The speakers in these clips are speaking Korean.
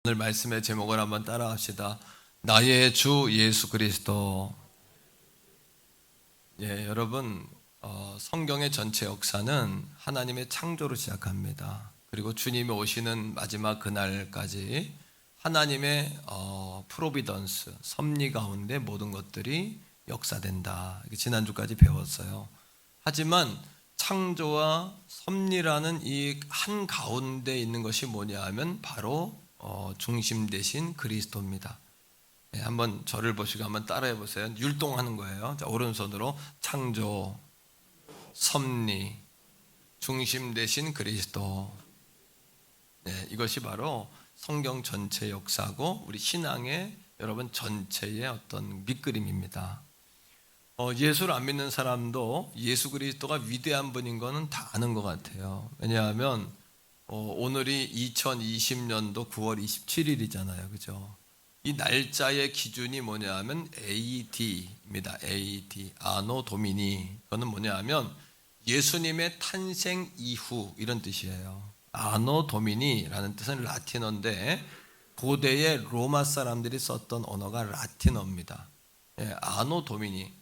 오늘 말씀의 제목을 한번 따라합시다. 나의 주 예수 그리스도. 여러분, 성경의 전체 역사는 하나님의 창조로 시작합니다. 그리고 주님이 오시는 마지막 그날까지 하나님의 프로비던스, 섭리 가운데 모든 것들이 역사된다. 지난주까지 배웠어요. 하지만 창조와 섭리라는 이 한 가운데 있는 것이 뭐냐 하면 바로 중심 대신 그리스도입니다. 한번 저를 보시고 한번 따라해 보세요. 율동하는 거예요. 자, 오른손으로 창조, 섭리, 중심 대신 그리스도. 이것이 바로 성경 전체 역사고 우리 신앙의 여러분 전체의 어떤 밑그림입니다. 예수를 안 믿는 사람도 예수 그리스도가 위대한 분인 거는 다 아는 것 같아요. 왜냐하면 오늘이 2020년도 9월 27일이잖아요. 그죠? 이 날짜의 기준이 뭐냐 하면 AD입니다. AD, 아노 도미니. 그거는 뭐냐 하면 예수님의 탄생 이후 이런 뜻이에요. 아노 도미니라는 뜻은 라틴어인데 고대의 로마 사람들이 썼던 언어가 라틴어입니다. 아노 도미니.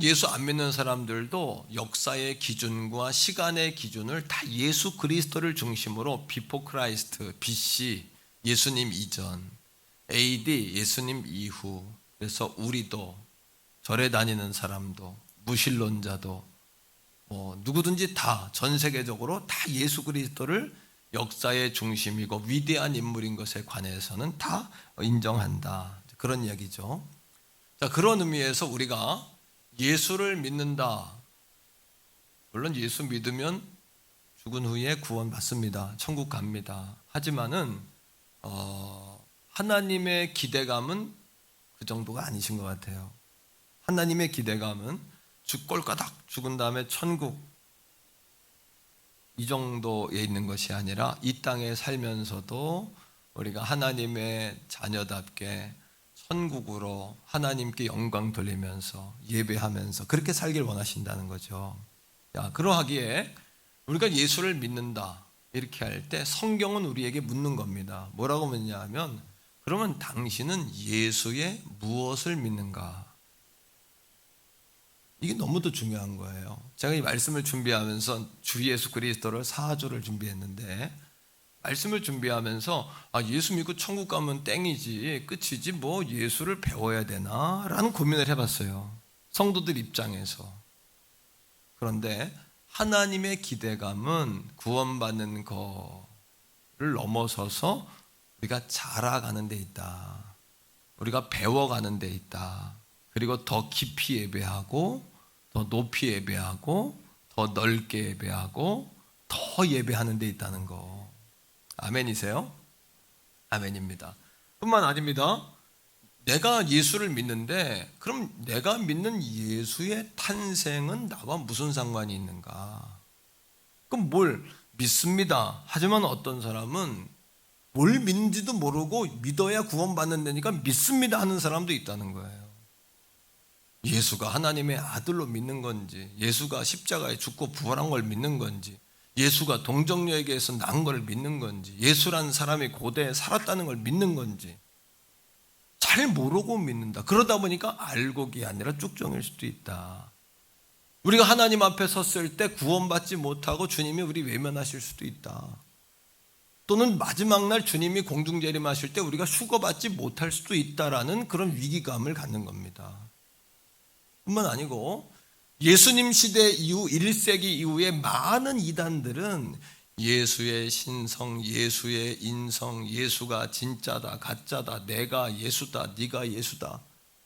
예수 안 믿는 사람들도 역사의 기준과 시간의 기준을 다 예수 그리스도를 중심으로 비포 크라이스트, BC, 예수님 이전, AD, 예수님 이후. 그래서 우리도 절에 다니는 사람도 무신론자도 누구든지 다 전 세계적으로 다 예수 그리스도를 역사의 중심이고 위대한 인물인 것에 관해서는 다 인정한다. 그런 이야기죠. 자, 그런 의미에서 우리가 예수를 믿는다. 물론 예수 믿으면 죽은 후에 구원 받습니다. 천국 갑니다. 하지만은 하나님의 기대감은 그 정도가 아니신 것 같아요. 하나님의 기대감은 꼴까닥 죽은 다음에 천국 이 정도에 있는 것이 아니라 이 땅에 살면서도 우리가 하나님의 자녀답게 천국으로 하나님께 영광 돌리면서 예배하면서 그렇게 살길 원하신다는 거죠. 그러하기에 우리가 예수를 믿는다 이렇게 할 때 성경은 우리에게 묻는 겁니다. 뭐라고 묻냐 하면 그러면 당신은 예수의 무엇을 믿는가? 이게 너무도 중요한 거예요. 제가 이 말씀을 준비하면서 주 예수 그리스도를 4주를 준비했는데 말씀을 준비하면서 예수 믿고 천국 가면 땡이지 끝이지 뭐 예수를 배워야 되나 라는 고민을 해봤어요. 성도들 입장에서. 그런데 하나님의 기대감은 구원받는 거를 넘어서서 우리가 자라가는 데 있다. 우리가 배워가는 데 있다. 그리고 더 깊이 예배하고 더 높이 예배하고 더 넓게 예배하고 더 예배하는 데 있다는 거. 아멘이세요? 아멘입니다. 뿐만 아닙니다. 내가 예수를 믿는데 그럼 내가 믿는 예수의 탄생은 나와 무슨 상관이 있는가? 그럼 뭘 믿습니다. 하지만 어떤 사람은 뭘 믿는지도 모르고 믿어야 구원받는 데니까 믿습니다 하는 사람도 있다는 거예요. 예수가 하나님의 아들로 믿는 건지, 예수가 십자가에 죽고 부활한 걸 믿는 건지, 예수가 동정녀에게서 난 걸 믿는 건지, 예수라는 사람이 고대에 살았다는 걸 믿는 건지 잘 모르고 믿는다. 그러다 보니까 알곡이 아니라 쭉정일 수도 있다. 우리가 하나님 앞에 섰을 때 구원받지 못하고 주님이 우리 외면하실 수도 있다. 또는 마지막 날 주님이 공중재림하실 때 우리가 휴거받지 못할 수도 있다라는 그런 위기감을 갖는 겁니다. 뿐만 아니고 예수님 시대 이후 1세기 이후에 많은 이단들은 예수의 신성, 예수의 인성, 예수가 진짜다, 가짜다, 내가 예수다, 네가 예수다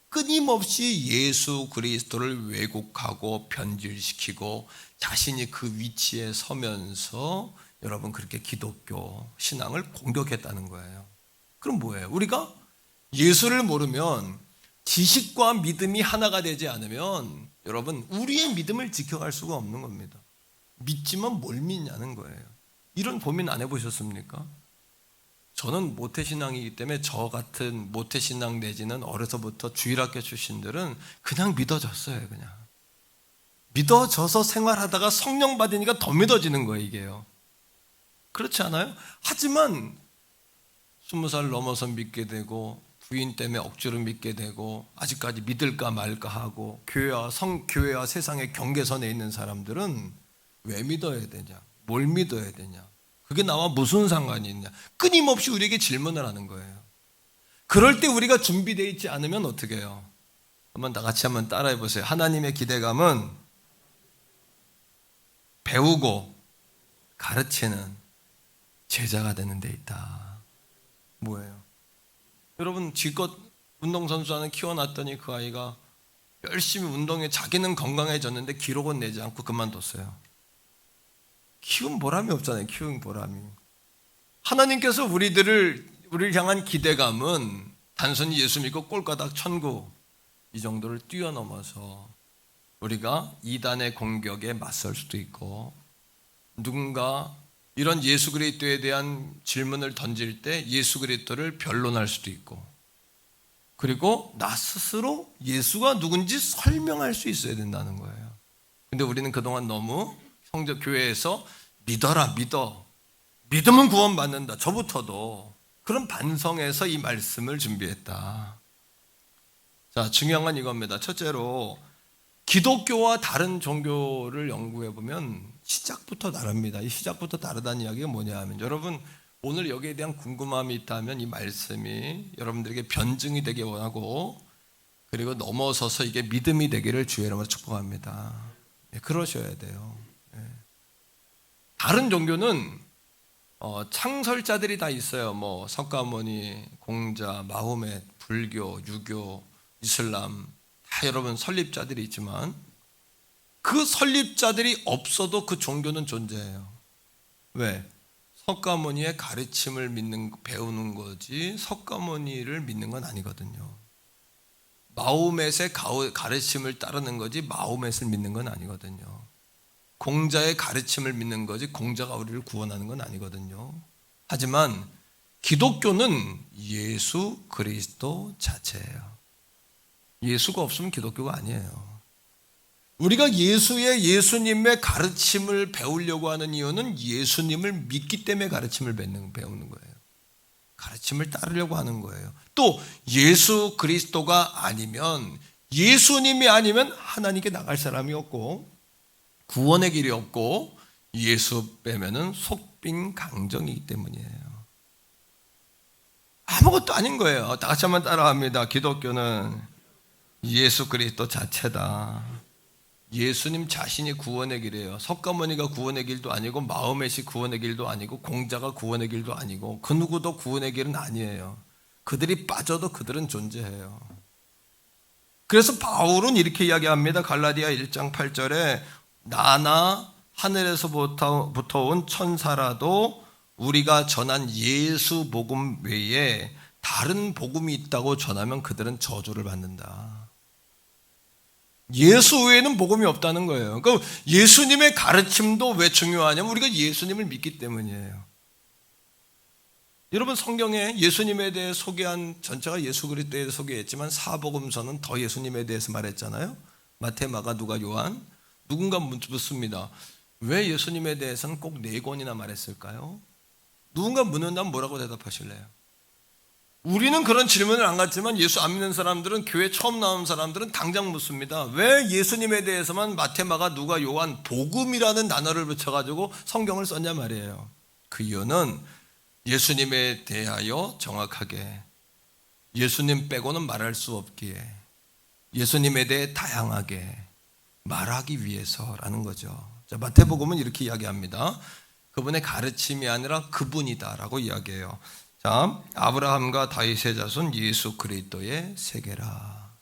끊임없이 예수 그리스도를 왜곡하고 변질시키고 자신이 그 위치에 서면서 여러분 그렇게 기독교 신앙을 공격했다는 거예요. 그럼 뭐예요? 우리가 예수를 모르면 지식과 믿음이 하나가 되지 않으면 여러분 우리의 믿음을 지켜갈 수가 없는 겁니다. 믿지만 뭘 믿냐는 거예요. 이런 고민 안 해보셨습니까? 저는 모태신앙이기 때문에 저 같은 모태신앙 내지는 어려서부터 주일학교 출신들은 그냥 믿어졌어요. 그냥 믿어져서 생활하다가 성령 받으니까 더 믿어지는 거예요. 이게요. 그렇지 않아요? 하지만 20살 넘어서 믿게 되고 부인 때문에 억지로 믿게 되고 아직까지 믿을까 말까 하고 교회와 세상의 경계선에 있는 사람들은 왜 믿어야 되냐? 뭘 믿어야 되냐? 그게 나와 무슨 상관이 있냐? 끊임없이 우리에게 질문을 하는 거예요. 그럴 때 우리가 준비되어 있지 않으면 어떻게 해요? 한번 다 같이 한번 따라해 보세요. 하나님의 기대감은 배우고 가르치는 제자가 되는 데 있다. 뭐예요? 여러분 지껏 운동선수 하나 키워놨더니 그 아이가 열심히 운동해 자기는 건강해졌는데 기록은 내지 않고 그만뒀어요. 키운 보람이 없잖아요. 키운 보람이. 하나님께서 우리를 향한 기대감은 단순히 예수 믿고 꼴가닥 천국 이 정도를 뛰어넘어서 우리가 이단의 공격에 맞설 수도 있고 누군가 이런 예수 그리스도에 대한 질문을 던질 때 예수 그리스도를 변론할 수도 있고 그리고 나 스스로 예수가 누군지 설명할 수 있어야 된다는 거예요. 근데 우리는 그동안 너무 성적교회에서 믿어라 믿어 믿으면 구원받는다 저부터도 그런 반성에서 이 말씀을 준비했다. 자, 중요한 건 이겁니다. 첫째로 기독교와 다른 종교를 연구해 보면 시작부터 다릅니다. 이 시작부터 다르다는 이야기가 뭐냐 하면 여러분 오늘 여기에 대한 궁금함이 있다면 이 말씀이 여러분들에게 변증이 되기 원하고 그리고 넘어서서 이게 믿음이 되기를 주의 이름으로 축복합니다. 네, 그러셔야 돼요. 네. 다른 종교는 창설자들이 다 있어요. 뭐 석가모니, 공자, 마호멧, 불교, 유교, 이슬람 다 여러분 설립자들이 있지만 그 설립자들이 없어도 그 종교는 존재해요. 왜? 석가모니의 가르침을 배우는 거지 석가모니를 믿는 건 아니거든요. 마호멧의 가르침을 따르는 거지 마호멧을 믿는 건 아니거든요. 공자의 가르침을 믿는 거지 공자가 우리를 구원하는 건 아니거든요. 하지만 기독교는 예수 그리스도 자체예요. 예수가 없으면 기독교가 아니에요. 우리가 예수님의 가르침을 배우려고 하는 이유는 예수님을 믿기 때문에 가르침을 배우는 거예요. 가르침을 따르려고 하는 거예요. 또 예수 그리스도가 아니면 예수님이 아니면 하나님께 나갈 사람이 없고 구원의 길이 없고 예수 빼면은 속빈 강정이기 때문이에요. 아무것도 아닌 거예요. 다 같이 한번 따라합니다. 기독교는 예수 그리스도 자체다. 예수님 자신이 구원의 길이에요. 석가모니가 구원의 길도 아니고 마호멧이 구원의 길도 아니고 공자가 구원의 길도 아니고 그 누구도 구원의 길은 아니에요. 그들이 빠져도 그들은 존재해요. 그래서 바울은 이렇게 이야기합니다. 갈라디아 1장 8절에 나나 하늘에서부터 온 천사라도 우리가 전한 예수 복음 외에 다른 복음이 있다고 전하면 그들은 저주를 받는다. 예수 외에는 복음이 없다는 거예요. 그러니까 예수님의 가르침도 왜 중요하냐면 우리가 예수님을 믿기 때문이에요. 여러분 성경에 예수님에 대해 소개한 전체가 예수 그리스도에 대해 소개했지만 사복음서는 더 예수님에 대해서 말했잖아요. 마태, 마가, 누가, 요한. 누군가 묻습니다. 왜 예수님에 대해서는 꼭 4권이나 말했을까요? 누군가 묻는다면 뭐라고 대답하실래요? 우리는 그런 질문을 안 갖지만 예수 안 믿는 사람들은 교회 처음 나온 사람들은 당장 묻습니다. 왜 예수님에 대해서만 마태, 마가, 누가, 요한 복음이라는 단어를 붙여가지고 성경을 썼냐 말이에요. 그 이유는 예수님에 대하여 정확하게 예수님 빼고는 말할 수 없기에 예수님에 대해 다양하게 말하기 위해서라는 거죠. 자, 마태복음은 이렇게 이야기합니다. 그분의 가르침이 아니라 그분이다라고 이야기해요. 자, 아브라함과 다윗의 자손 예수 그리스도의 세계라.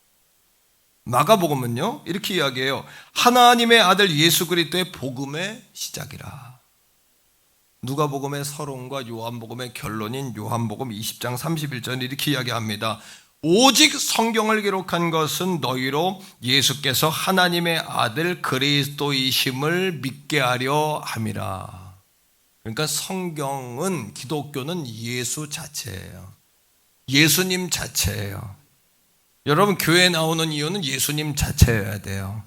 마가복음은요 이렇게 이야기해요. 하나님의 아들 예수 그리스도의 복음의 시작이라. 누가복음의 서론과 요한복음의 결론인 요한복음 20장 31절 이렇게 이야기합니다. 오직 성경을 기록한 것은 너희로 예수께서 하나님의 아들 그리스도이심을 믿게 하려 함이라. 그러니까 성경은 기독교는 예수 자체예요. 예수님 자체예요. 여러분 교회에 나오는 이유는 예수님 자체여야 돼요.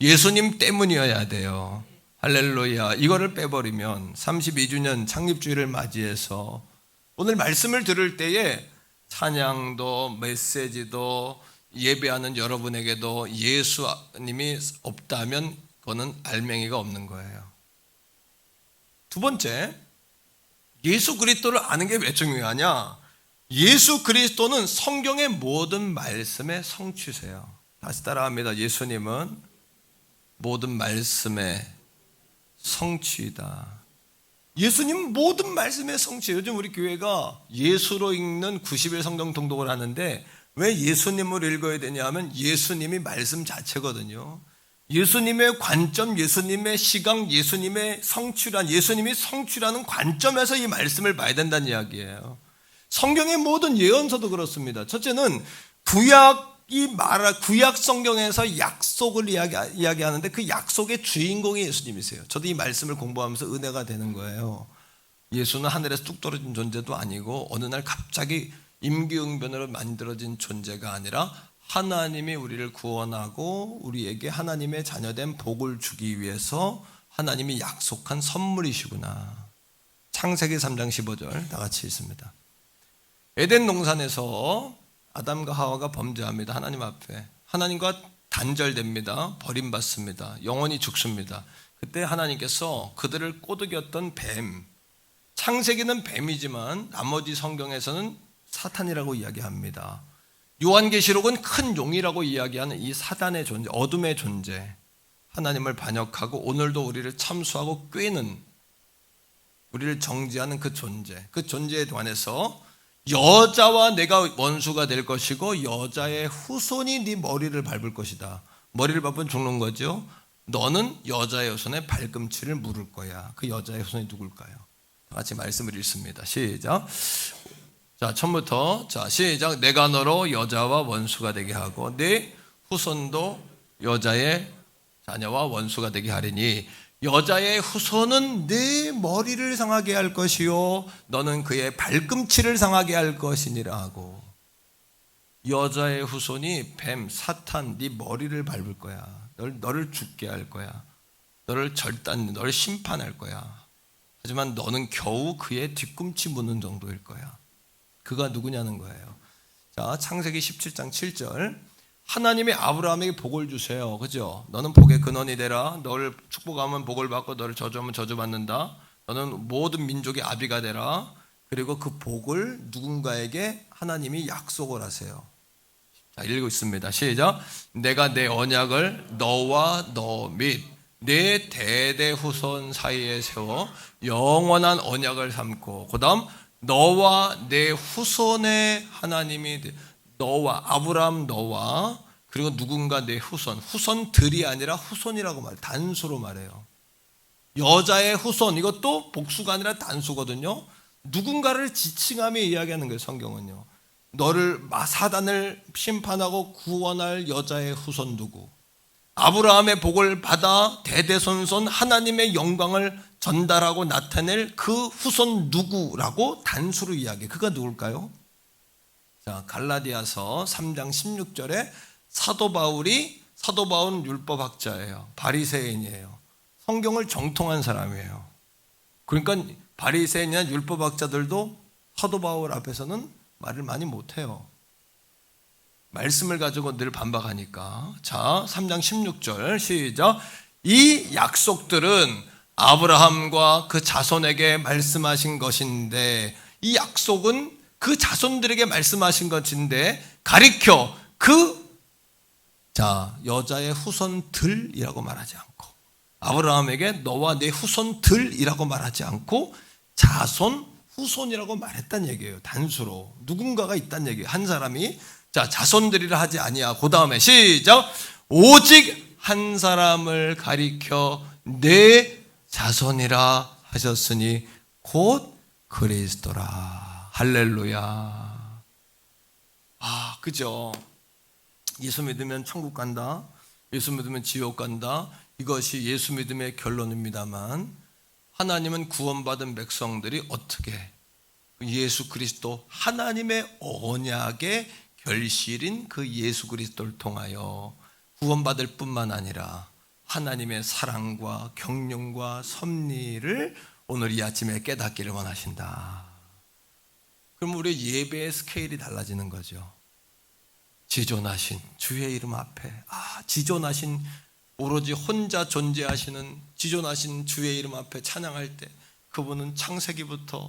예수님 때문이어야 돼요. 할렐루야. 이거를 빼버리면 32주년 창립주의를 맞이해서 오늘 말씀을 들을 때에 찬양도 메시지도 예배하는 여러분에게도 예수님이 없다면 그거는 알맹이가 없는 거예요. 두 번째, 예수 그리스도를 아는 게 왜 중요하냐? 예수 그리스도는 성경의 모든 말씀의 성취세요. 다시 따라합니다. 예수님은 모든 말씀의 성취이다. 예수님 모든 말씀의 성취. 요즘 우리 교회가 예수로 읽는 90일 성경 통독을 하는데 왜 예수님을 읽어야 되냐 하면 예수님이 말씀 자체거든요. 예수님의 관점, 예수님의 시각, 예수님의 성취란, 예수님이 성취라는 관점에서 이 말씀을 봐야 된다는 이야기예요. 성경의 모든 예언서도 그렇습니다. 첫째는 구약 성경에서 약속을 이야기하는데 그 약속의 주인공이 예수님이세요. 저도 이 말씀을 공부하면서 은혜가 되는 거예요. 예수는 하늘에서 뚝 떨어진 존재도 아니고 어느 날 갑자기 임기응변으로 만들어진 존재가 아니라 하나님이 우리를 구원하고 우리에게 하나님의 자녀된 복을 주기 위해서 하나님이 약속한 선물이시구나. 창세기 3장 15절 다 같이 읽습니다. 에덴 동산에서 아담과 하와가 범죄합니다. 하나님 앞에. 하나님과 단절됩니다. 버림받습니다. 영원히 죽습니다. 그때 하나님께서 그들을 꼬드겼던 뱀, 창세기는 뱀이지만 나머지 성경에서는 사탄이라고 이야기합니다. 요한계시록은 큰 용이라고 이야기하는 이 사단의 존재, 어둠의 존재, 하나님을 반역하고 오늘도 우리를 참수하고 꿰는, 우리를 정죄하는 그 존재에 관해서 여자와 내가 원수가 될 것이고 여자의 후손이 네 머리를 밟을 것이다. 머리를 밟으면 죽는 거죠. 너는 여자의 후손의 발꿈치를 물을 거야. 그 여자의 후손이 누굴까요? 다 같이 말씀을 읽습니다. 시작. 자, 처음부터 시작. 내가 너로 여자와 원수가 되게 하고 네 후손도 여자의 자녀와 원수가 되게 하리니 여자의 후손은 네 머리를 상하게 할 것이요 너는 그의 발꿈치를 상하게 할 것이니라 하고, 여자의 후손이 뱀, 사탄, 네 머리를 밟을 거야. 너를 죽게 할 거야. 너를 심판할 거야. 하지만 너는 겨우 그의 뒤꿈치 무는 정도일 거야. 그가 누구냐는 거예요. 자, 창세기 17장 7절. 하나님이 아브라함에게 복을 주세요. 그죠? 너는 복의 근원이 되라. 너를 축복하면 복을 받고 너를 저주하면 저주받는다. 너는 모든 민족의 아비가 되라. 그리고 그 복을 누군가에게 하나님이 약속을 하세요. 자, 읽고 있습니다. 시작. 내가 내 언약을 너와 너 및 내 대대 후손 사이에 세워 영원한 언약을 삼고, 그 다음 너와 내 후손의 하나님이 너와 아브라함 너와 그리고 누군가 내 후손들이 아니라 후손이라고 말해요. 단수로 말해요. 여자의 후손, 이것도 복수가 아니라 단수거든요. 누군가를 지칭하며 이야기하는 거예요. 성경은요. 너를 사단을 심판하고 구원할 여자의 후손 누구, 아브라함의 복을 받아 대대손손 하나님의 영광을 전달하고 나타낼 그 후손 누구라고 단수로 이야기해요. 그가 누굴까요? 자, 갈라디아서 3장 16절에 사도 바울은 율법학자예요. 바리새인이에요. 성경을 정통한 사람이에요. 그러니까 바리새인이나 율법학자들도 사도 바울 앞에서는 말을 많이 못해요. 말씀을 가지고 늘 반박하니까. 자, 3장 16절 시작. 이 약속들은 아브라함과 그 자손에게 말씀하신 것인데, 이 약속은 그 자손들에게 말씀하신 것인데 가리켜 여자의 후손들이라고 말하지 않고, 아브라함에게 너와 내 후손들이라고 말하지 않고 자손, 후손이라고 말했단 얘기예요. 단수로 누군가가 있단 얘기예요. 한 사람이. 자, 자손들이라 하지 아니야. 그 다음에 시작. 오직 한 사람을 가리켜 내 자손이라 하셨으니 곧 그리스도라. 할렐루야. 아, 그죠? 예수 믿으면 천국 간다. 예수 믿으면 지옥 간다. 이것이 예수 믿음의 결론입니다만, 하나님은 구원받은 백성들이 어떻게 예수 그리스도 하나님의 언약의 결실인 그 예수 그리스도를 통하여 구원받을 뿐만 아니라 하나님의 사랑과 경륜과 섭리를 오늘 이 아침에 깨닫기를 원하신다. 그럼 우리 예배의 스케일이 달라지는 거죠. 지존하신 주의 이름 앞에, 지존하신, 오로지 혼자 존재하시는 지존하신 주의 이름 앞에 찬양할 때 그분은 창세기부터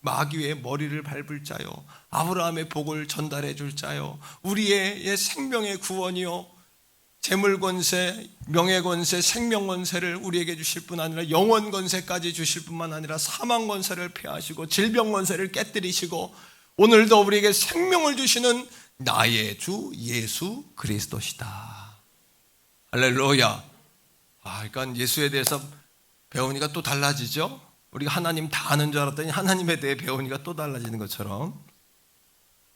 마귀의 머리를 밟을 자요, 아브라함의 복을 전달해 줄 자요, 우리의 생명의 구원이요, 재물 권세, 명예 권세, 생명 권세를 우리에게 주실 뿐 아니라 영원 권세까지 주실 뿐만 아니라 사망 권세를 폐하시고 질병 권세를 깨뜨리시고 오늘도 우리에게 생명을 주시는 나의 주 예수 그리스도시다. 할렐루야. 그러니까 예수에 대해서 배우니까 또 달라지죠. 우리가 하나님 다 아는 줄 알았더니 하나님에 대해 배우니까 또 달라지는 것처럼.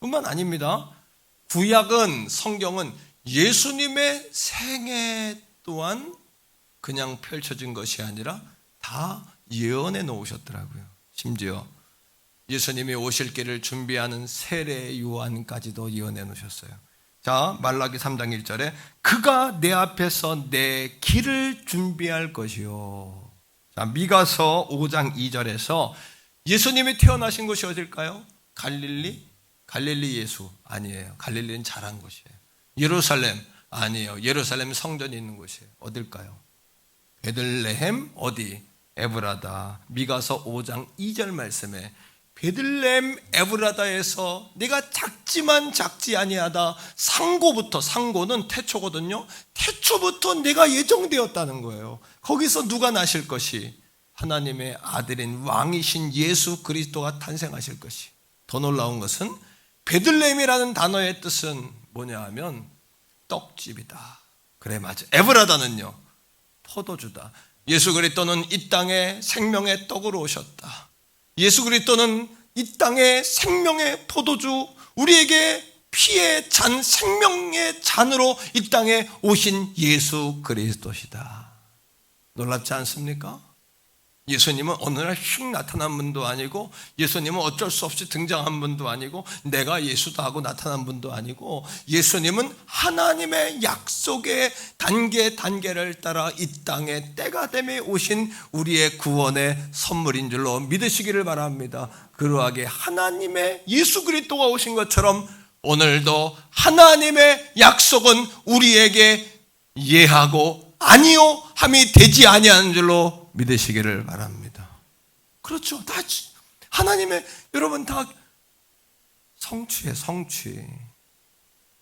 뿐만 아닙니다. 구약은, 성경은 예수님의 생애 또한 그냥 펼쳐진 것이 아니라 다 예언해 놓으셨더라고요. 심지어 예수님이 오실 길을 준비하는 세례 요한까지도 예언해 놓으셨어요. 자, 말라기 3장 1절에 그가 내 앞에서 내 길을 준비할 것이요. 자, 미가서 5장 2절에서 예수님이 태어나신 곳이 어딜까요? 갈릴리? 갈릴리 예수 아니에요. 갈릴리는 자란 곳이에요. 예루살렘 아니에요. 예루살렘 성전이 있는 곳이에요. 어딜까요? 베들레헴 어디? 에브라다. 미가서 5장 2절 말씀에 베들레헴 에브라다에서 내가 작지만 작지 아니하다. 상고부터, 상고는 태초거든요. 태초부터 내가 예정되었다는 거예요. 거기서 누가 나실 것이? 하나님의 아들인 왕이신 예수 그리스도가 탄생하실 것이. 더 놀라운 것은 베들레헴이라는 단어의 뜻은 뭐냐 하면 떡집이다. 그래, 맞아. 에브라다는요, 포도주다. 예수 그리스도는 이 땅에 생명의 떡으로 오셨다. 예수 그리스도는 이 땅의 생명의 포도주, 우리에게 피의 잔, 생명의 잔으로 이 땅에 오신 예수 그리스도시다. 놀랍지 않습니까? 예수님은 어느 날 휙 나타난 분도 아니고, 예수님은 어쩔 수 없이 등장한 분도 아니고, 내가 예수다 하고 나타난 분도 아니고, 예수님은 하나님의 약속의 단계를 따라 이 땅에 때가 됨에 오신 우리의 구원의 선물인 줄로 믿으시기를 바랍니다. 그러하게 하나님의 예수 그리스도가 오신 것처럼 오늘도 하나님의 약속은 우리에게 예하고 아니요 함이 되지 아니하는 줄로 믿으시기를 바랍니다. 그렇죠. 다 하나님의, 여러분 다 성취에 성취.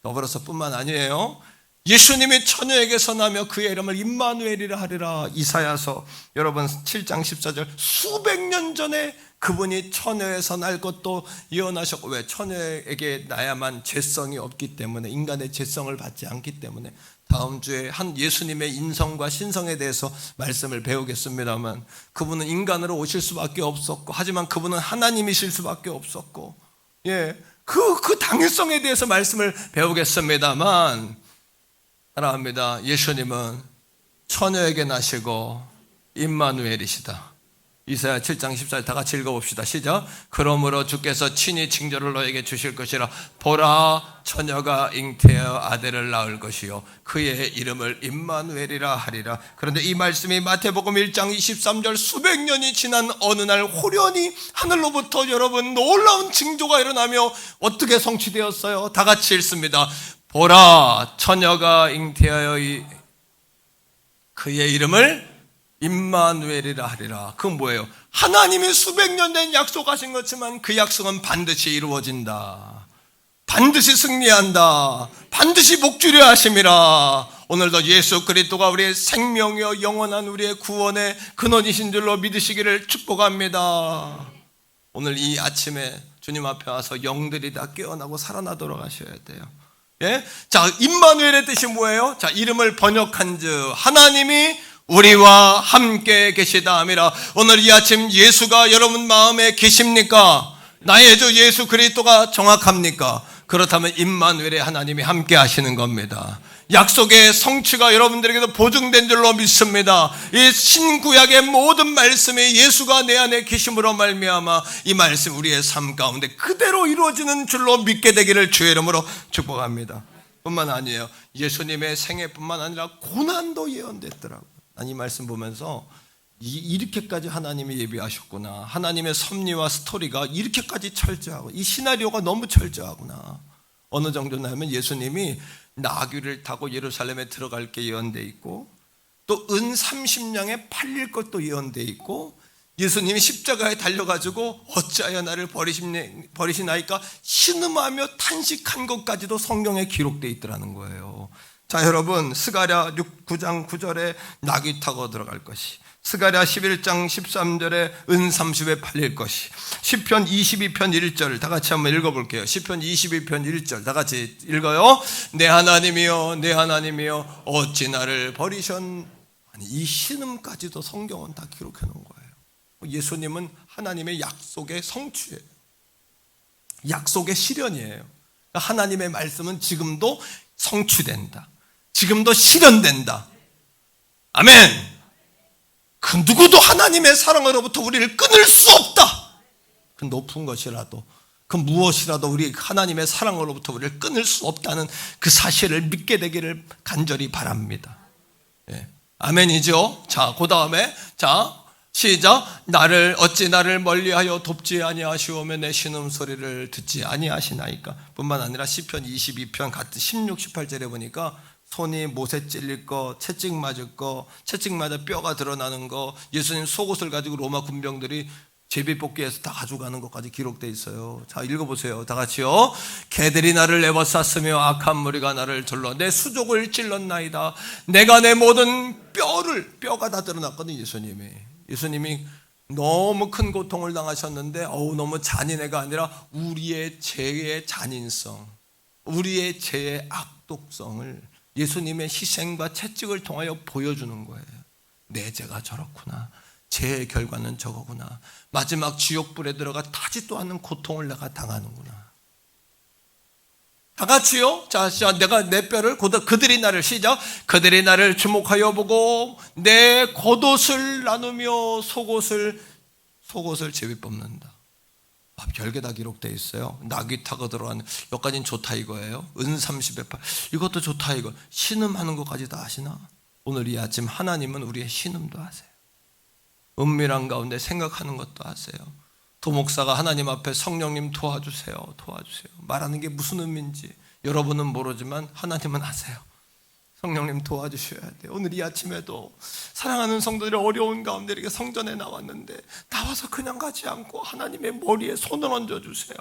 더불어서 뿐만 아니에요. 예수님이 처녀에게서 나며 그의 이름을 임마누엘이라 하리라. 이사야서 여러분 7장 14절, 수백 년 전에 그분이 처녀에서 날 것도 예언하셨고, 왜? 처녀에게 나야만 죄성이 없기 때문에, 인간의 죄성을 받지 않기 때문에. 다음 주에 한 예수님의 인성과 신성에 대해서 말씀을 배우겠습니다만, 그분은 인간으로 오실 수밖에 없었고, 하지만 그분은 하나님이실 수밖에 없었고, 그 당위성에 대해서 말씀을 배우겠습니다만, 사랑합니다. 예수님은 처녀에게 나시고 임마누엘이시다. 이사야 7장 14절 다 같이 읽어봅시다. 시작. 그러므로 주께서 친히 징조를 너에게 주실 것이라. 보라, 처녀가 잉태하여 아들을 낳을 것이요 그의 이름을 임마누엘이라 하리라. 그런데 이 말씀이 마태복음 1장 23절, 수백 년이 지난 어느 날 호련히 하늘로부터 여러분 놀라운 징조가 일어나며 어떻게 성취되었어요? 다 같이 읽습니다. 보라, 처녀가 잉태하여 그의 이름을 임마누엘이라 하리라. 그건 뭐예요? 하나님이 수백 년 된 약속하신 것지만 그 약속은 반드시 이루어진다. 반드시 승리한다. 반드시 목주려 하심이라. 오늘도 예수 그리스도가 우리의 생명이요 영원한 우리의 구원의 근원이신 줄로 믿으시기를 축복합니다. 오늘 이 아침에 주님 앞에 와서 영들이 다 깨어나고 살아나도록 하셔야 돼요. 자, 임마누엘의 뜻이 뭐예요? 자, 이름을 번역한 즉 하나님이 우리와 함께 계시다 함이라. 오늘 이 아침 예수가 여러분 마음에 계십니까? 나의 주 예수 그리스도가 정확합니까? 그렇다면 임마누엘의 하나님이 함께 하시는 겁니다. 약속의 성취가 여러분들에게도 보증된 줄로 믿습니다. 이 신구약의 모든 말씀이 예수가 내 안에 계심으로 말미암아 이 말씀 우리의 삶 가운데 그대로 이루어지는 줄로 믿게 되기를 주의 이름으로 축복합니다. 뿐만 아니에요. 예수님의 생애뿐만 아니라 고난도 예언됐더라고요. 난 이 말씀 보면서 이렇게까지 하나님이 예비하셨구나. 하나님의 섭리와 스토리가 이렇게까지 철저하고 이 시나리오가 너무 철저하구나. 어느 정도냐면 예수님이 나귀를 타고 예루살렘에 들어갈 게 예언되어 있고 또 은 30냥에 팔릴 것도 예언되어 있고 예수님이 십자가에 달려가지고 어찌하여 나를 버리시나이까 신음하며 탄식한 것까지도 성경에 기록되어 있더라는 거예요. 자, 여러분, 스가랴 9장 9절에 나귀 타고 들어갈 것이, 스가랴 11장 13절에 은 30에 팔릴 것이, 시편 22편 1절 다 같이 한번 읽어볼게요. 시편 22편 1절 다 같이 읽어요. 내 하나님이여 내 하나님이여 어찌 나를 아니, 이 신음까지도 성경은 다 기록해 놓은 거예요. 예수님은 하나님의 약속의 성취예요. 약속의 실현이에요. 하나님의 말씀은 지금도 성취된다. 지금도 실현된다. 아멘. 그 누구도 하나님의 사랑으로부터 우리를 끊을 수 없다. 그 높은 것이라도 그 무엇이라도 우리 하나님의 사랑으로부터 우리를 끊을 수 없다는 그 사실을 믿게 되기를 간절히 바랍니다. 예. 아멘이죠. 자, 그 다음에 자 시작. 어찌 나를 멀리하여 돕지 아니하시오며 내 신음소리를 듣지 아니하시나이까. 뿐만 아니라 시편 22편 같은 16, 18절에 보니까 손이 못에 찔릴 거, 채찍 맞을 거, 채찍 맞아 뼈가 드러나는 거, 예수님 속옷을 가지고 로마 군병들이 제비뽑기에서 다 가져가는 것까지 기록되어 있어요. 자, 읽어보세요. 다 같이요. 개들이 나를 애워쌌으며 악한 무리가 나를 둘러 내 수족을 찔렀나이다. 내가 내 모든 뼈가 다 드러났거든요. 예수님이 너무 큰 고통을 당하셨는데 너무 잔인해가 아니라 우리의 죄의 잔인성, 우리의 죄의 악독성을 예수님의 희생과 채찍을 통하여 보여주는 거예요. 내 죄가 저렇구나. 죄의 결과는 저거구나. 마지막 지옥불에 들어가 타지도 않는 고통을 내가 당하는구나. 다 같이요. 자, 내가 내 뼈를 그들이 나를 시작. 그들이 나를 주목하여 보고 내 겉옷을 나누며 속옷을 제비 뽑는다. 별게 다 기록되어 있어요. 나귀 타고 들어가는 여기까지는 좋다 이거예요. 은 30에 8 이것도 좋다 이거. 신음하는 것까지 다 아시나? 오늘 이 아침 하나님은 우리의 신음도 아세요. 은밀한 가운데 생각하는 것도 아세요. 도목사가 하나님 앞에 성령님 도와주세요 말하는 게 무슨 의미인지 여러분은 모르지만 하나님은 아세요. 성령님 도와주셔야 돼요. 오늘 이 아침에도 사랑하는 성도들이 어려운 가운데 이렇게 성전에 나왔는데 나와서 그냥 가지 않고 하나님의 머리에 손을 얹어주세요.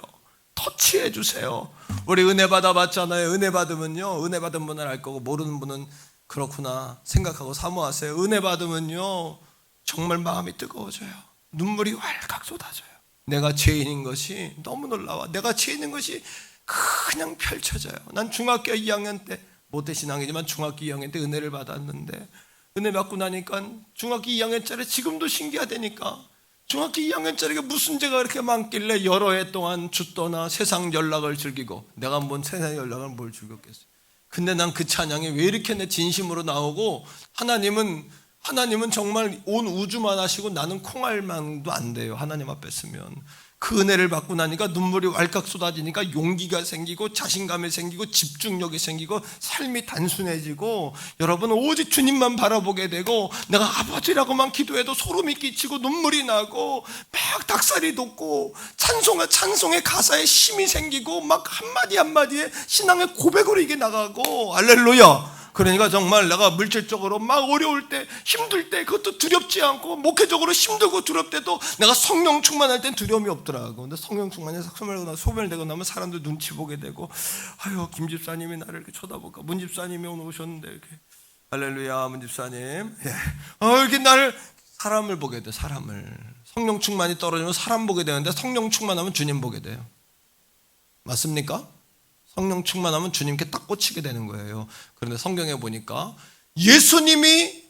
터치해 주세요. 우리 은혜 받아봤잖아요. 은혜 받으면요, 은혜 받은 분은 알 거고 모르는 분은 그렇구나 생각하고 사모하세요. 은혜 받으면요 정말 마음이 뜨거워져요. 눈물이 왈칵 쏟아져요. 내가 죄인인 것이 너무 놀라워. 내가 죄인인 것이 그냥 펼쳐져요. 난 중학교 2학년 때 모태신앙이지만 중학교 2학년 때 은혜를 받았는데 은혜 받고 나니까 중학교 2학년짜리 지금도 신기하다니까. 중학교 2학년짜리가 무슨 죄가 그렇게 많길래 여러 해 동안 주 떠나 세상 연락을 즐기고 내가 뭔 세상 연락을 뭘 즐겼겠어요. 근데 난 그 찬양이 왜 이렇게 내 진심으로 나오고 하나님은 정말 온 우주만 하시고 나는 콩알망도 안 돼요. 하나님 앞에 쓰면 그 은혜를 받고 나니까 눈물이 왈칵 쏟아지니까 용기가 생기고 자신감이 생기고 집중력이 생기고 삶이 단순해지고 여러분 오직 주님만 바라보게 되고 내가 아버지라고만 기도해도 소름이 끼치고 눈물이 나고 막 닭살이 돋고 찬송의 가사에 힘이 생기고 막 한마디에 신앙의 고백으로 이게 나가고 할렐루야. 그러니까 정말 내가 물질적으로 막 어려울 때 힘들 때 그것도 두렵지 않고 목회적으로 힘들고 두렵대도 내가 성령 충만할 땐 두려움이 없더라고. 근데 성령 충만해서 소멸되고 나면 사람들 눈치 보게 되고 아유 김 집사님이 나를 이렇게 쳐다볼까. 문 집사님이 오늘 오셨는데 이렇게 할렐루야 문 집사님 이렇게 사람을 보게 돼. 사람을 성령 충만이 떨어지면 사람 보게 되는데 성령 충만하면 주님 보게 돼요. 맞습니까? 성령 충만하면 주님께 딱 꽂히게 되는 거예요. 그런데 성경에 보니까 예수님이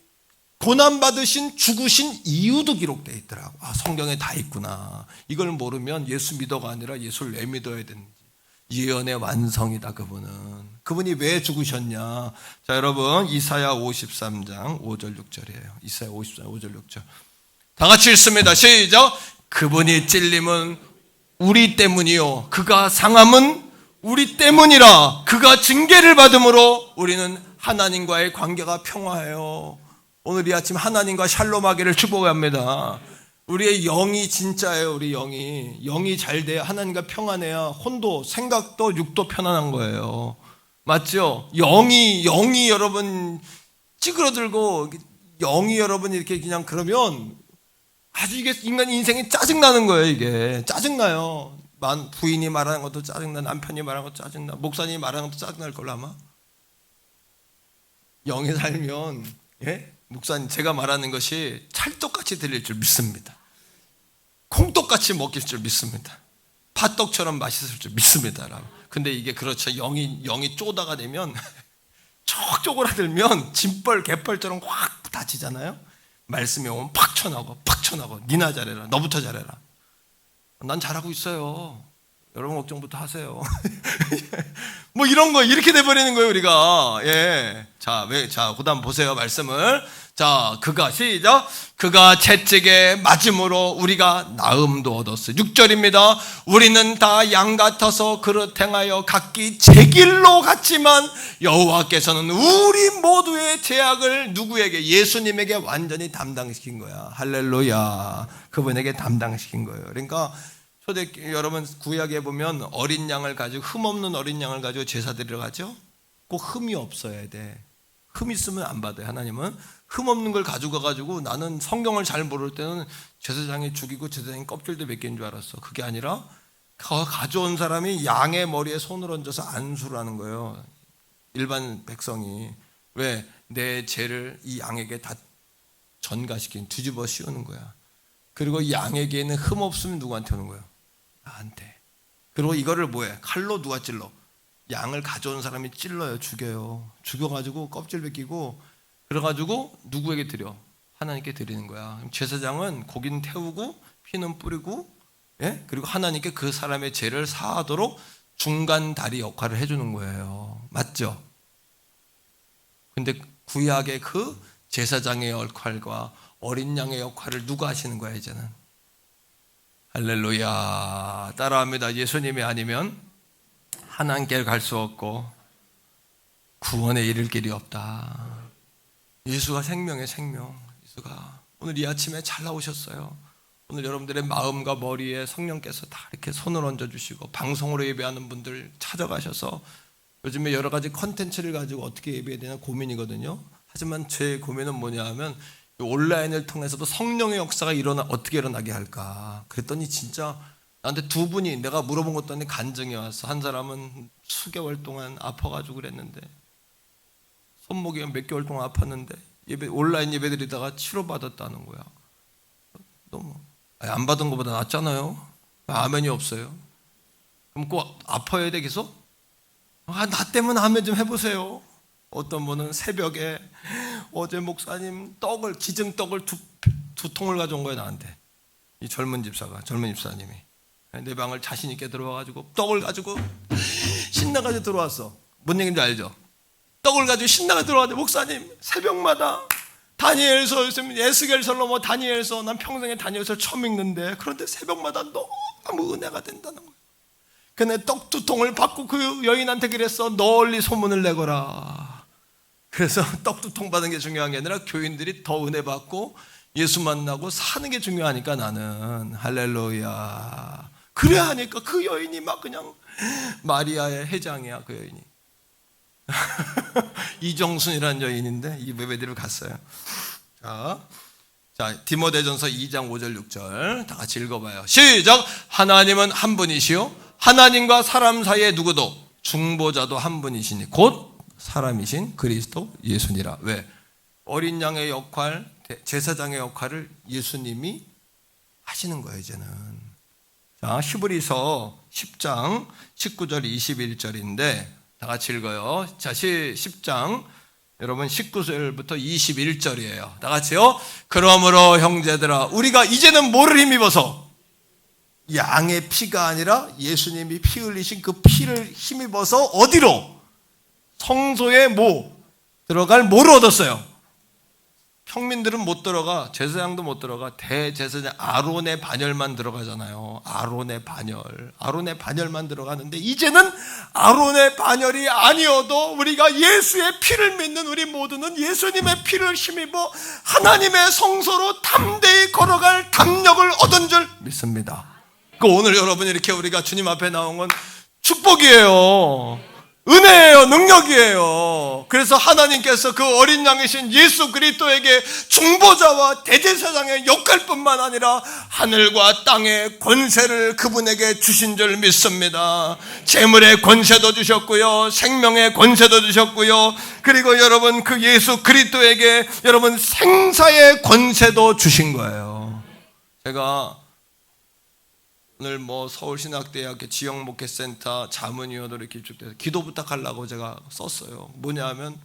고난받으신 죽으신 이유도 기록되어 있더라고. 성경에 다 있구나. 이걸 모르면 예수 믿어가 아니라 예수를 왜 믿어야 되는지. 예언의 완성이다 그분이 왜 죽으셨냐. 자 여러분 이사야 53장 5절 6절이에요. 이사야 53장 5절 6절 다 같이 읽습니다. 시작. 그분이 찔림은 우리 때문이요 그가 상함은 우리 때문이라. 그가 징계를 받음으로 우리는 하나님과의 관계가 평화해요. 오늘 이 아침 하나님과 샬롬하기를 축복합니다. 우리의 영이 진짜예요. 우리 영이 잘 돼야 하나님과 평안해야 혼도, 생각도, 육도 편안한 거예요. 맞죠? 영이 여러분 찌그러들고 영이 여러분 이렇게 그냥 그러면 아주 이게 인간 인생이 짜증나는 거예요. 이게 짜증나요. 부인이 말하는 것도 짜증나, 남편이 말하는 것도 짜증나, 목사님이 말하는 것도 짜증날 걸로 아마. 영이 살면, 예? 목사님 제가 말하는 것이 찰떡같이 들릴 줄 믿습니다. 콩떡같이 먹힐 줄 믿습니다. 팥떡처럼 맛있을 줄 믿습니다. 근데 이게 그렇죠. 영이 쪼다가 되면 쭉 쪼그라들면 짐벌 개펄처럼 확 다치잖아요. 말씀이 오면 팍 쳐나고 니나 잘해라, 너부터 잘해라. 난 잘하고 있어요. 여러분 걱정부터 하세요. 뭐 이런 거 이렇게 돼버리는 거예요 우리가. 예. 자, 그다음 보세요 말씀을. 자, 시작. 그가 채찍에 맞음으로 우리가 나음도 얻었어요. 6절입니다. 우리는 다 양 같아서 그릇 행하여 각기 제 길로 갔지만 여호와께서는 우리 모두의 죄악을 누구에게? 예수님에게 완전히 담당시킨 거야. 할렐루야. 그분에게 담당시킨 거예요. 그러니까 여러분 구약에 보면 어린 양을 가지고, 흠없는 어린 양을 가지고 제사 드리러 가죠. 꼭 흠이 없어야 돼. 흠 있으면 안 받아요. 하나님은 흠 없는 걸 가지고 가가지고, 나는 성경을 잘 모를 때는 제사장이 죽이고 제사장이 껍질도 몇 개인 줄 알았어. 그게 아니라 가져온 사람이 양의 머리에 손을 얹어서 안수를 하는 거예요. 일반 백성이. 왜? 내 죄를 이 양에게 다 뒤집어 씌우는 거야. 그리고 이 양에게는 흠 없으면 누구한테 오는 거예요? 나한테. 그리고 이거를 뭐해? 칼로 누가 찔러? 양을 가져온 사람이 찔러요. 죽여요. 죽여가지고 껍질 벗기고, 그래가지고 누구에게 드려? 하나님께 드리는 거야. 제사장은 고기는 태우고 피는 뿌리고, 예? 그리고 하나님께 그 사람의 죄를 사하도록 중간 다리 역할을 해주는 거예요. 맞죠? 근데 구약의 그 제사장의 역할과 어린 양의 역할을 누가 하시는 거야 이제는? 할렐루야. 따라합니다. 예수님이 아니면 하나님께 갈 수 없고 구원에 이를 길이 없다. 예수가 생명의 생명. 예수가 오늘 이 아침에 잘 나오셨어요. 오늘 여러분들의 마음과 머리에 성령께서 다 이렇게 손을 얹어주시고, 방송으로 예배하는 분들 찾아가셔서, 요즘에 여러 가지 컨텐츠를 가지고 어떻게 예배해야 되나 고민이거든요. 하지만 제 고민은 뭐냐 하면 온라인을 통해서도 성령의 역사가 어떻게 일어나게 할까. 그랬더니 진짜 나한테 두 분이, 내가 물어본 것도 아닌데 간증이 왔어. 한 사람은 수개월 동안 아파가지고 그랬는데, 손목이 몇 개월 동안 아팠는데 온라인 예배 드리다가 치료받았다는 거야. 너무 안 받은 것보다 낫잖아요. 아멘이 없어요. 그럼 꼭 아파야 돼 계속? 나 때문에 아멘 좀 해보세요. 어떤 분은 새벽에 어제 목사님 기증떡을 두 통을 가져온 거예요 나한테. 이 젊은 집사님이 내 방을 자신 있게 들어와가지고 떡을 가지고 신나가지고 들어왔어. 뭔 얘기인지 알죠? 떡을 가지고 신나게 들어왔는데, 목사님 새벽마다 다니엘서, 에스겔서 넘어 다니엘서, 난 평생에 다니엘서 처음 읽는데, 그런데 새벽마다 너무 은혜가 된다는 거예요. 근데 떡 두 통을 받고 그 여인한테 그랬어. 널리 소문을 내거라. 그래서 떡 두 통 받은 게 중요한 게 아니라 교인들이 더 은혜 받고 예수 만나고 사는 게 중요하니까, 나는 할렐루야. 그래야 하니까 그 여인이 막 그냥 마리아의 회장이야. 그 여인이 이정순이라는 여인인데 이 예배드리러 갔어요. 자, 디모데전서 2장 5절 6절 다 같이 읽어봐요. 시작. 하나님은 한 분이시요 하나님과 사람 사이에 누구도 중보자도 한 분이시니 곧 사람이신 그리스도 예수니라. 왜? 어린 양의 역할, 제사장의 역할을 예수님이 하시는 거예요 이제는. 자, 히브리서 10장 19절 21절인데 다 같이 읽어요. 자, 10장 여러분 19절부터 21절이에요. 다 같이요. 그러므로 형제들아, 우리가 이제는 뭐를 힘입어서? 양의 피가 아니라 예수님이 피 흘리신 그 피를 힘입어서 어디로? 성소에 들어갈 뭐를 얻었어요? 평민들은 못 들어가, 제사장도 못 들어가. 대제사장 아론의 반열만 들어가잖아요. 아론의 반열만 들어가는데, 이제는 아론의 반열이 아니어도 우리가 예수의 피를 믿는 우리 모두는 예수님의 피를 힘입어 하나님의 성소로 담대히 걸어갈 담력을 얻은 줄 믿습니다. 오늘 여러분 이렇게 우리가 주님 앞에 나온 건 축복이에요. 은혜예요. 능력이에요. 그래서 하나님께서 그 어린 양이신 예수 그리스도에게 중보자와 대제사장의 역할뿐만 아니라 하늘과 땅의 권세를 그분에게 주신 줄 믿습니다. 재물의 권세도 주셨고요, 생명의 권세도 주셨고요, 그리고 여러분 그 예수 그리스도에게 여러분 생사의 권세도 주신 거예요. 제가 오늘 서울신학대학교 지역목회센터 자문위원으로 이렇게 입축돼서 기도 부탁하려고 제가 썼어요. 뭐냐면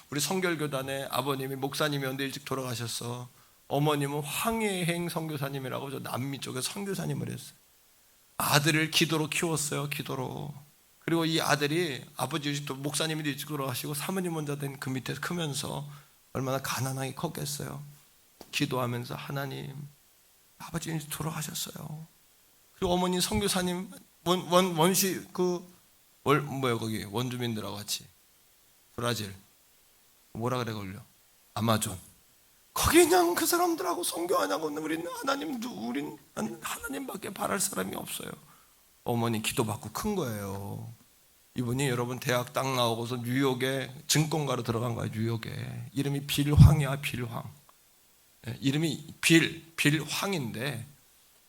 우리 성결교단의 아버님이 목사님이었는데 일찍 돌아가셨어. 어머님은 황예행 선교사님이라고 저 남미 쪽에 선교사님을 했어요. 아들을 기도로 키웠어요. 기도로. 그리고 이 아들이 아버지 일찍 목사님이 일찍 돌아가시고 사모님 혼자 된 그 밑에서 크면서 얼마나 가난하게 컸겠어요. 기도하면서 하나님, 아버지 일찍 돌아가셨어요. 그리고 어머니 선교사님 원시 거기 원주민들하고 같이 브라질 뭐라 그래 걸려 아마존 거기 그냥 그 사람들하고 선교하냐고 우리는 우린 하나님밖에 바랄 사람이 없어요. 어머니 기도받고 큰 거예요. 이분이 여러분 대학 딱 나오고서 뉴욕에 증권가로 들어간 거예요. 뉴욕에 이름이 빌황이야. 빌황. 이름이 빌황인데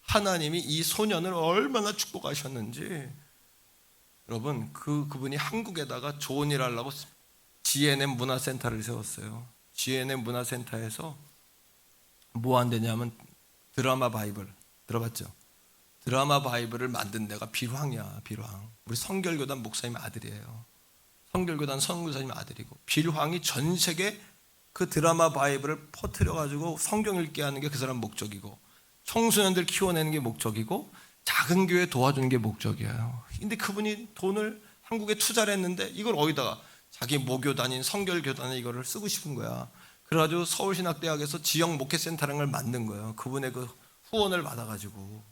하나님이 이 소년을 얼마나 축복하셨는지 여러분 그분이 한국에다가 좋은 일 하려고 GNM 문화센터를 세웠어요. GNM 문화센터에서 뭐 한대냐면 드라마 바이블 들어봤죠? 드라마 바이블을 만든 데가 빌황이야. 빌황. 우리 성결교단 목사님 아들이에요. 성결교단 선교사님 아들이고 빌황이 전 세계 그 드라마 바이블을 퍼뜨려가지고 성경 읽게 하는 게 그 사람 목적이고 청소년들 키워내는 게 목적이고 작은 교회 도와주는 게 목적이에요. 근데 그분이 돈을 한국에 투자를 했는데 이걸 어디다가 자기 모교단인 성결교단에 이거를 쓰고 싶은 거야. 그래가지고 서울신학대학에서 지역 목회센터를 만든 거예요. 그분의 그 후원을 받아가지고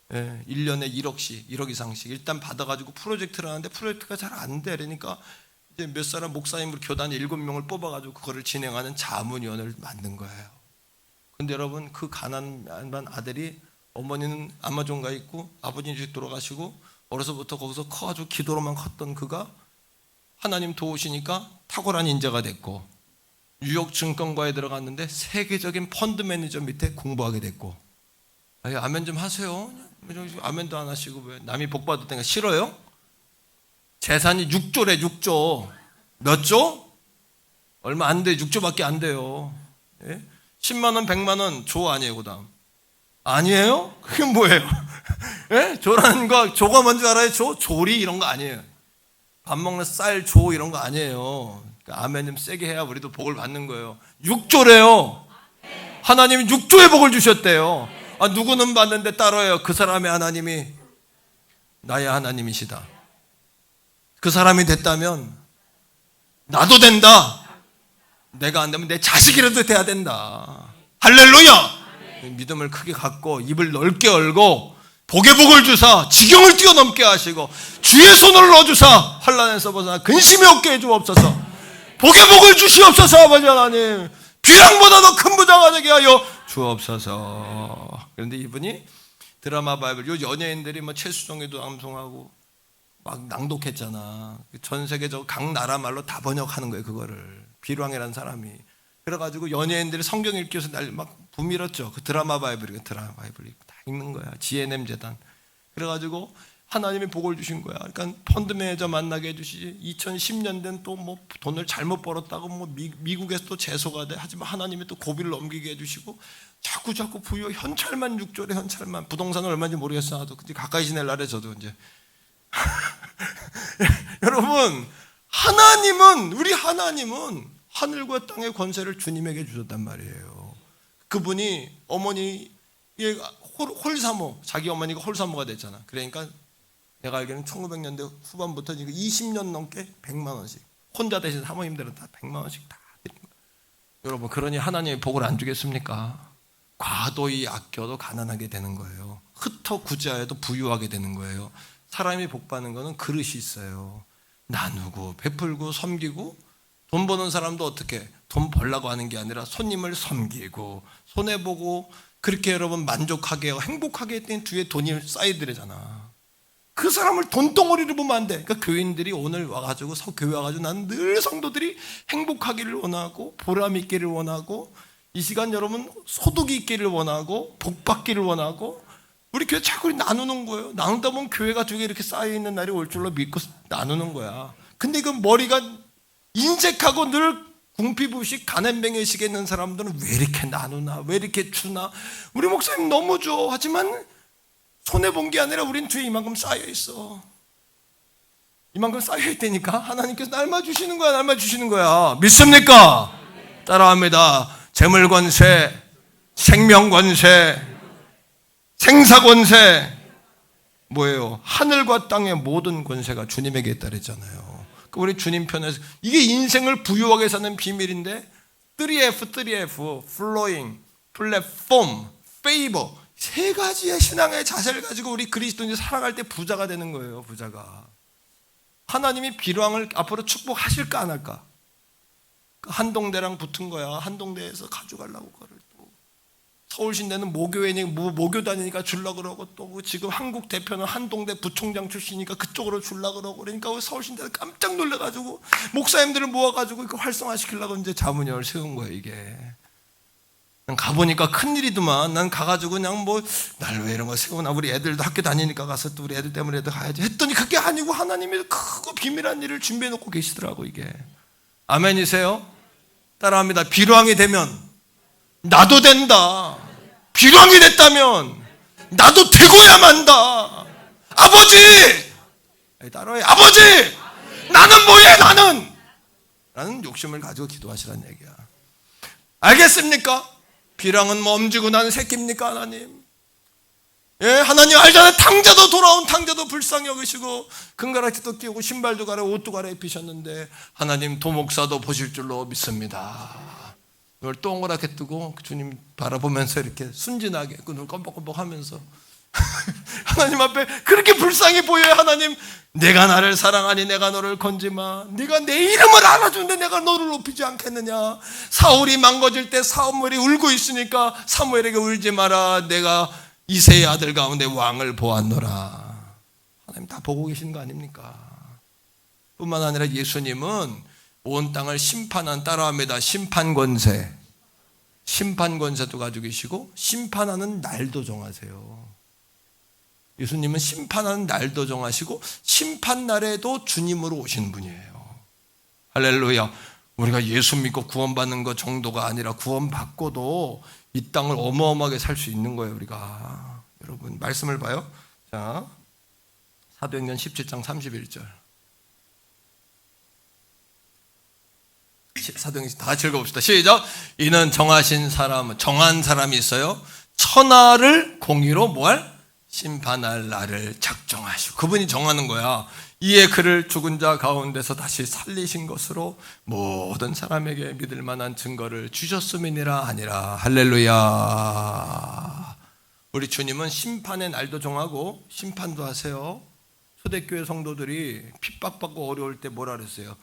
1년에 1억 이상씩 일단 받아가지고 프로젝트를 하는데 프로젝트가 잘 안 돼. 그러니까 이제 몇 사람 목사님으로 교단 7명을 뽑아가지고 그거를 진행하는 자문위원을 만든 거예요. 근데 여러분 그 가난한 아들이 어머니는 아마존 가 있고 아버지는 일찍 돌아가시고 어려서부터 거기서 커가지고 기도로만 컸던 그가 하나님 도우시니까 탁월한 인재가 됐고 뉴욕 증권가에 들어갔는데 세계적인 펀드 매니저 밑에 공부하게 됐고 아멘 좀 하세요. 아멘도 안 하시고 왜 남이 복 받았다니까 싫어요? 재산이 6조래 6조. 몇 조? 얼마 안 돼. 6조밖에 안 돼요. 10만 원, 100만 원 조 아니에요, 그 다음. 아니에요? 그게 뭐예요? 조라는 거, 조가 뭔지 알아요? 조리 이런 거 아니에요. 밥 먹는 쌀, 조 이런 거 아니에요. 그러니까 아멘 좀 세게 해야 우리도 복을 받는 거예요. 6조래요. 하나님이 6조의 복을 주셨대요. 누구는 받는데 따라요. 그 사람의 하나님이 나의 하나님이시다. 그 사람이 됐다면 나도 된다. 내가 안 되면 내 자식이라도 돼야 된다. 할렐루야! 믿음을 크게 갖고 입을 넓게 열고 복의 복을 주사 지경을 뛰어넘게 하시고 주의 손을 넣어주사 환난에서 벗어나 근심이 없게 해주옵소서. 복의 복을 주시옵소서. 아버지 하나님 비랑보다 더 큰 부자가 되게 하여 주옵소서. 그런데 이분이 드라마 바이블 요 연예인들이 최수종이도 방송하고 막 낭독했잖아. 전 세계적 각 나라 말로 다 번역하는 거예요. 그거를 빌황이라는 사람이. 그래가지고 연예인들이 성경 읽기 위해서 날 막 부밀었죠. 그 드라마 바이블이 다 읽는 거야. GNM 재단. 그래가지고 하나님이 복을 주신 거야. 그러니까 펀드 매니저 만나게 해주시지. 2010년대는 또 돈을 잘못 벌었다고 미국에서 또 재소가 돼. 하지만 하나님이 또 고비를 넘기게 해주시고 자꾸 부여 현찰만 6조래 현찰만. 부동산은 얼마인지 모르겠어. 나도 근데 가까이 지낼 날에 저도 이제 여러분 우리 하나님은 하늘과 땅의 권세를 주님에게 주셨단 말이에요. 그분이 어머니의 홀사모, 자기 어머니가 홀사모가 됐잖아. 그러니까 내가 알기로는 1900년대 후반부터 20년 넘게 100만 원씩 혼자 되신 사모님들은 다 100만 원씩 다 드린 거예요. 여러분, 그러니 하나님이 복을 안 주겠습니까? 과도히 아껴도 가난하게 되는 거예요. 흩어 구제하여도 부유하게 되는 거예요. 사람이 복 받는 거는 그릇이 있어요. 나누고 베풀고 섬기고. 돈 버는 사람도 어떻게 돈 벌라고 하는 게 아니라 손님을 섬기고 손해보고 그렇게 여러분 만족하게 행복하게 했더니 뒤에 돈이 쌓이더래잖아. 그 사람을 돈덩어리를 보면 안 돼. 그러니까 교인들이 오늘 와가지고 교회 와가지고 나는 늘 성도들이 행복하기를 원하고 보람 있기를 원하고 이 시간 여러분 소득이 있기를 원하고 복 받기를 원하고 우리 교회 자꾸 나누는 거예요. 나누다 보면 교회가 저게 이렇게 쌓여있는 날이 올 줄로 믿고 나누는 거야. 근데 그 머리가 인색하고 늘 궁피부식 가난뱅이식 있는 사람들은 왜 이렇게 나누나 왜 이렇게 주나 우리 목사님 너무 줘 하지만 손해본 게 아니라 우린 뒤에 이만큼 쌓여있어. 이만큼 쌓여있다니까 하나님께서 날마 주시는 거야. 날마 주시는 거야. 믿습니까? 따라합니다. 재물권세, 생명권세, 생사권세 뭐예요? 하늘과 땅의 모든 권세가 주님에게 있다 그랬잖아요. 우리 주님 편에서 이게 인생을 부유하게 사는 비밀인데 3F, flowing, platform, favor 세 가지의 신앙의 자세를 가지고 우리 그리스도인이 살아갈 때 부자가 되는 거예요. 부자가 하나님이 비료왕을 앞으로 축복하실까 안 할까? 한동대랑 붙은 거야. 한동대에서 가져가려고 그걸 또 서울신대는 모교 다니니까 주려고 그러고 또 지금 한국 대표는 한동대 부총장 출신이니까 그쪽으로 주려고 그러고 그러니까 서울신대에서 깜짝 놀라가지고 목사님들을 모아가지고 이거 활성화시키려고 이제 자문위원을 세운 거야. 이게 난 가보니까 큰일이더만. 난 가가지고 그냥 날 왜 이런 거 세우나 우리 애들도 학교 다니니까 가서 또 우리 애들 때문에 가야지 했더니 그게 아니고 하나님이 크고 비밀한 일을 준비해 놓고 계시더라고. 이게 아멘이세요? 따라합니다. 비료왕이 되면 나도 된다. 비료왕이 됐다면 나도 되고야 만다. 아버지! 따라해. 아버지! 나는 뭐야 나는! 라는 욕심을 가지고 기도하시라는 얘기야. 알겠습니까? 비료왕은 엄지고 난 새끼입니까 하나님? 예, 하나님 알잖아요. 탕자도 돌아온 탕자도 불쌍히 여기시고 금가락지도 끼우고 신발도 갈아 옷도 갈아입히셨는데 하나님 도목사도 보실 줄로 믿습니다. 눈을 동그랗게 뜨고 주님 바라보면서 이렇게 순진하게 그 눈 껌뻑껌뻑 하면서 하나님 앞에 그렇게 불쌍히 보여요. 하나님 내가 나를 사랑하니 내가 너를 건지마. 네가 내 이름을 알아주는데 내가 너를 높이지 않겠느냐. 사울이 망가질 때 사무엘이 울고 있으니까 사무엘에게 울지 마라. 내가 이새의 아들 가운데 왕을 보았노라. 하나님 다 보고 계시는 거 아닙니까? 뿐만 아니라 예수님은 온 땅을 심판한 따라합니다. 심판권세. 심판권세도 가지고 계시고 심판하는 날도 정하세요. 예수님은 심판하는 날도 정하시고 심판날에도 주님으로 오신 분이에요. 할렐루야. 우리가 예수 믿고 구원받는 것 정도가 아니라 구원받고도 이 땅을 어마어마하게 살 수 있는 거예요. 우리가 여러분 말씀을 봐요. 자, 사도행전 17장 31절. 사도행전 다 같이 읽어봅시다. 시작. 이는 정한 사람이 있어요. 천하를 공의로 뭐할? 심판할 날을 작정하시고 그분이 정하는 거야. 이에 그를 죽은 자 가운데서 다시 살리신 것으로 모든 사람에게 믿을 만한 증거를 주셨음이니라 하니라. 할렐루야. 우리 주님은 심판의 날도 정하고 심판도 하세요. 초대교회 성도들이 핍박받고 어려울 때 뭐라 그랬어요?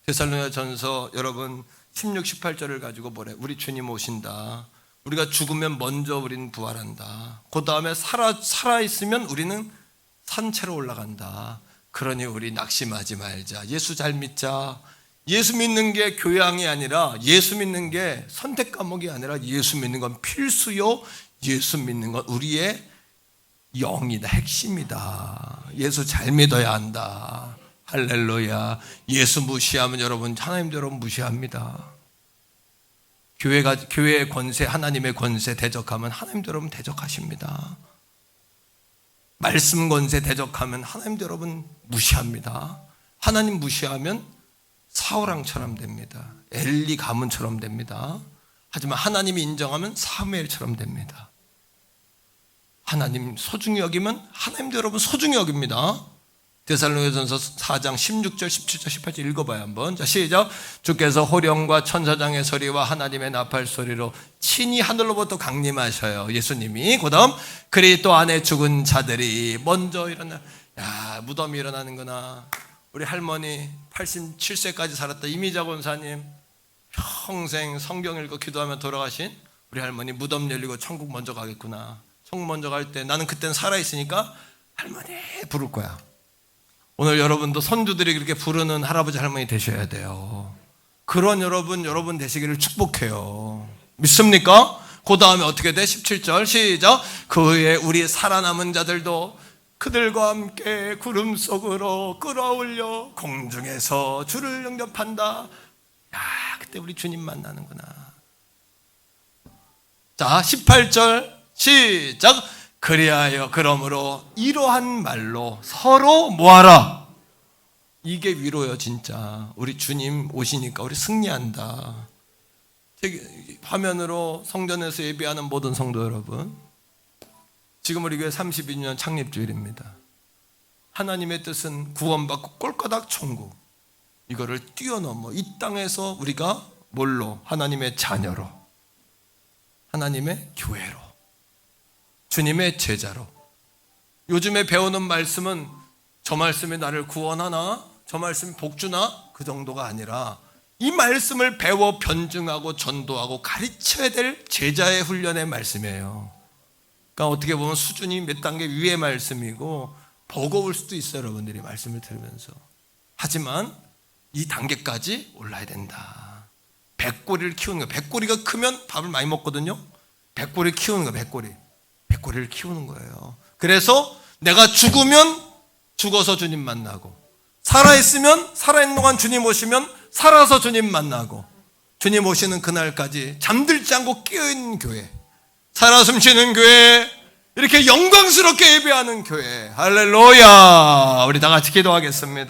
데살로니가전서 여러분 16, 18절을 가지고 뭐래? 우리 주님 오신다. 우리가 죽으면 먼저 우리는 부활한다. 그 다음에 살아있으면 우리는 산채로 올라간다. 그러니 우리 낙심하지 말자. 예수 잘 믿자. 예수 믿는 게 교양이 아니라 예수 믿는 게 선택 과목이 아니라 예수 믿는 건 필수요. 예수 믿는 건 우리의 영이다. 핵심이다. 예수 잘 믿어야 한다. 할렐루야. 예수 무시하면 여러분 하나님도 여러분 무시합니다. 교회의 권세, 하나님의 권세 대적하면 하나님도 여러분 대적하십니다. 말씀 권세 대적하면 하나님도 여러분 무시합니다. 하나님 무시하면 사울왕처럼 됩니다. 엘리 가문처럼 됩니다. 하지만 하나님이 인정하면 사무엘처럼 됩니다. 하나님 소중히 여기면 하나님도 여러분 소중히 여깁니다. 데살로니가전서 4장 16절, 17절, 18절 읽어봐요 한번. 자, 시작. 주께서 호령과 천사장의 소리와 하나님의 나팔 소리로 친히 하늘로부터 강림하셔요. 예수님이. 그 다음 그리스도 안에 죽은 자들이 먼저 일어나. 야, 무덤이 일어나는구나. 우리 할머니 87세까지 살았다 이미자 권사님, 평생 성경 읽고 기도하며 돌아가신 우리 할머니, 무덤 열리고 천국 먼저 가겠구나. 천국 먼저 갈 때 나는 그때는 살아있으니까 할머니 부를 거야. 오늘 여러분도 손주들이 그렇게 부르는 할아버지 할머니 되셔야 돼요. 그런 여러분 되시기를 축복해요. 믿습니까? 그 다음에 어떻게 돼? 17절 시작. 그 후에 우리 살아남은 자들도 그들과 함께 구름 속으로 끌어올려 공중에서 주를 영접한다. 야, 그때 우리 주님 만나는구나. 자, 18절 시작. 그리하여 그러므로 이러한 말로 서로 뭐하라. 이게 위로요 진짜. 우리 주님 오시니까 우리 승리한다. 화면으로 성전에서 예배하는 모든 성도 여러분, 지금 우리 교회 32주년 창립주일입니다. 하나님의 뜻은 구원받고 꼴까닥 천국, 이거를 뛰어넘어 이 땅에서 우리가 뭘로? 하나님의 자녀로, 하나님의 교회로, 주님의 제자로. 요즘에 배우는 말씀은 저 말씀이 나를 구원하나? 저 말씀이 복주나? 그 정도가 아니라 이 말씀을 배워 변증하고 전도하고 가르쳐야 될 제자의 훈련의 말씀이에요. 그러니까 어떻게 보면 수준이 몇 단계 위의 말씀이고 버거울 수도 있어요, 여러분들이 말씀을 들으면서. 하지만 이 단계까지 올라야 된다. 백골이를 키우는 거예요. 백골이가 크면 밥을 많이 먹거든요. 백골이 키우는 거예요. 백골이를 키우는 거예요. 그래서 내가 죽으면 죽어서 주님 만나고, 살아있으면 살아있는 동안 주님 오시면 살아서 주님 만나고, 주님 오시는 그날까지 잠들지 않고 깨어있는 교회, 살아 숨쉬는 교회, 이렇게 영광스럽게 예배하는 교회. 할렐루야. 우리 다 같이 기도하겠습니다.